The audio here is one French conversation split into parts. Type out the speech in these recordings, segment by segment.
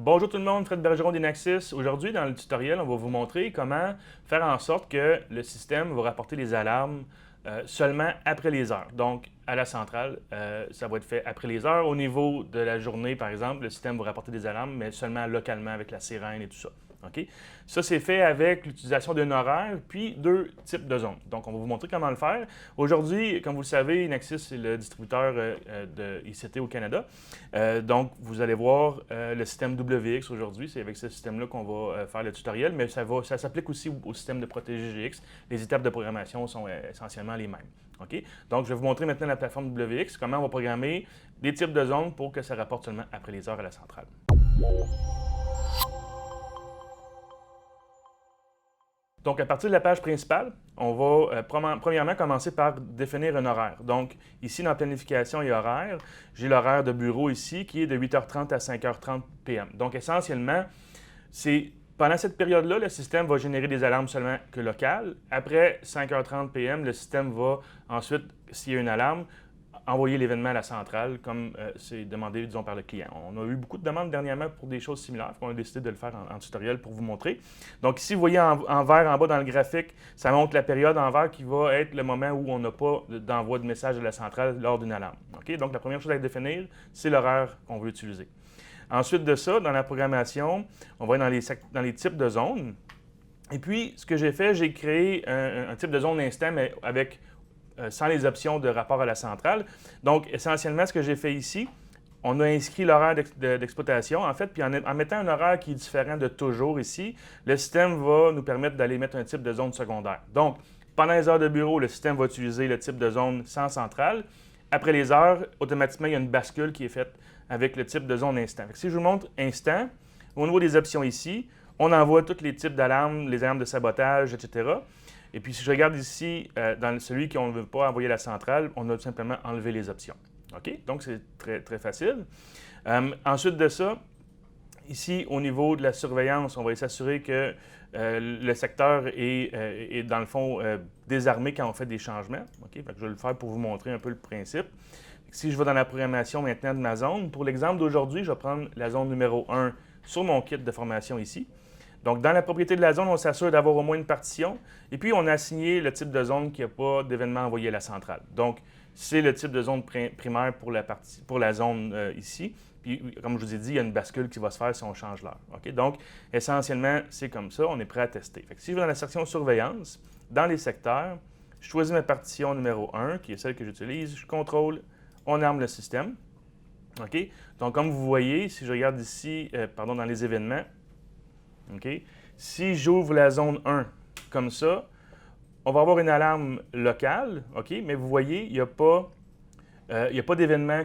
Bonjour tout le monde, Fred Bergeron d'Inaxis. Aujourd'hui, dans le tutoriel, on va vous montrer comment faire en sorte que le système va rapporter les alarmes seulement après les heures. Donc, à la centrale, ça va être fait après les heures. Au niveau de la journée, par exemple, le système va rapporter des alarmes, mais seulement localement avec la sirène et tout ça. OK? Ça, c'est fait avec l'utilisation d'un horaire, puis deux types de zones. Donc, on va vous montrer comment le faire. Aujourd'hui, comme vous le savez, Inaxis est le distributeur de ICT au Canada. Donc, vous allez voir le système WX aujourd'hui. C'est avec ce système-là qu'on va faire le tutoriel, mais ça s'applique aussi au système de protégé GX. Les étapes de programmation sont essentiellement les mêmes. OK? Donc, je vais vous montrer maintenant la plateforme WX, comment on va programmer des types de zones pour que ça rapporte seulement après les heures à la centrale. Donc, à partir de la page principale, on va premièrement commencer par définir un horaire. Donc, ici, dans planification et horaire, j'ai l'horaire de bureau ici qui est de 8h30 à 5h30 p.m. Donc, essentiellement, c'est pendant cette période-là, le système va générer des alarmes seulement que locales. Après 5h30 p.m., le système va ensuite, s'il y a une alarme, envoyer l'événement à la centrale, comme c'est demandé, disons, par le client. On a eu beaucoup de demandes dernièrement pour des choses similaires, on a décidé de le faire en tutoriel pour vous montrer. Donc ici, vous voyez en vert en bas dans le graphique, ça montre la période en vert qui va être le moment où on n'a pas d'envoi de message de la centrale lors d'une alarme. OK? Donc la première chose à définir, c'est l'horaire qu'on veut utiliser. Ensuite de ça, dans la programmation, on va être dans les types de zones. Et puis, ce que j'ai fait, j'ai créé un type de zone instant, mais avec sans les options de rapport à la centrale. Donc, essentiellement, ce que j'ai fait ici, on a inscrit l'horaire d'exploitation, en fait, puis en mettant un horaire qui est différent de toujours ici, le système va nous permettre d'aller mettre un type de zone secondaire. Donc, pendant les heures de bureau, le système va utiliser le type de zone sans centrale. Après les heures, automatiquement, il y a une bascule qui est faite avec le type de zone instant. Si je vous montre instant, au niveau des options ici, on envoie tous les types d'alarmes, les alarmes de sabotage, etc. Et puis, si je regarde ici, dans celui qu'on ne veut pas envoyer à la centrale, on a tout simplement enlevé les options. OK? Donc, c'est très, très facile. Ensuite de ça, ici, au niveau de la surveillance, on va s'assurer que le secteur est dans le fond, désarmé quand on fait des changements. OK? Fait que je vais le faire pour vous montrer un peu le principe. Si je vais dans la programmation maintenant de ma zone, pour l'exemple d'aujourd'hui, je vais prendre la zone numéro 1 sur mon kit de formation ici. Donc, dans la propriété de la zone, on s'assure d'avoir au moins une partition. Et puis, on a assigné le type de zone qui n'a pas d'événement envoyé à la centrale. Donc, c'est le type de zone primaire pour la zone ici. Puis, comme je vous ai dit, il y a une bascule qui va se faire si on change l'heure. OK? Donc, essentiellement, c'est comme ça. On est prêt à tester. Fait que si je vais dans la section surveillance, dans les secteurs, je choisis ma partition numéro 1, qui est celle que j'utilise. Je contrôle, on arme le système. OK? Donc, comme vous voyez, si je regarde ici, dans les événements, OK? Si j'ouvre la zone 1 comme ça, on va avoir une alarme locale, OK? Mais vous voyez, il n'y a pas d'événement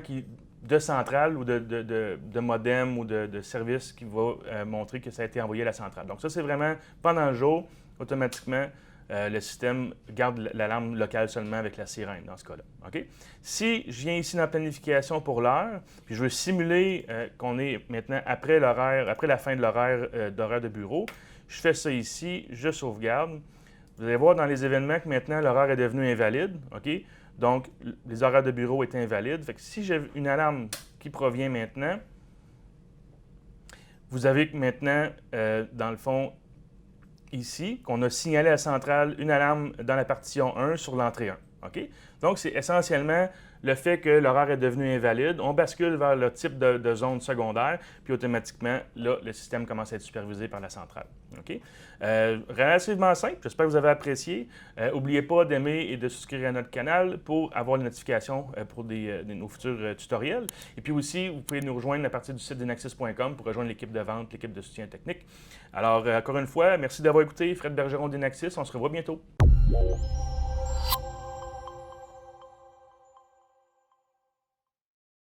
de centrale ou de modem ou de service qui va montrer que ça a été envoyé à la centrale. Donc ça, c'est vraiment pendant le jour, automatiquement, le système garde l'alarme locale seulement avec la sirène dans ce cas-là. OK? Si je viens ici dans la planification pour l'heure, puis je veux simuler qu'on est maintenant après la fin de l'horaire de bureau, je fais ça ici, je sauvegarde. Vous allez voir dans les événements que maintenant l'horaire est devenu invalide. OK? Donc, les horaires de bureau étaient invalides. Fait que si j'ai une alarme qui provient maintenant, vous avez maintenant, dans le fond, ici, qu'on a signalé à la centrale une alarme dans la partition 1 sur l'entrée 1. OK? Donc, c'est essentiellement le fait que l'horaire est devenu invalide. On bascule vers le type de zone secondaire, puis automatiquement, là, le système commence à être supervisé par la centrale. OK? Relativement simple. J'espère que vous avez apprécié. N'oubliez pas d'aimer et de souscrire à notre canal pour avoir les notifications pour nos futurs tutoriels. Et puis aussi, vous pouvez nous rejoindre à partir du site d'inaxis.com pour rejoindre l'équipe de vente, l'équipe de soutien technique. Alors, encore une fois, merci d'avoir écouté Fred Bergeron d'Inaxis. On se revoit bientôt.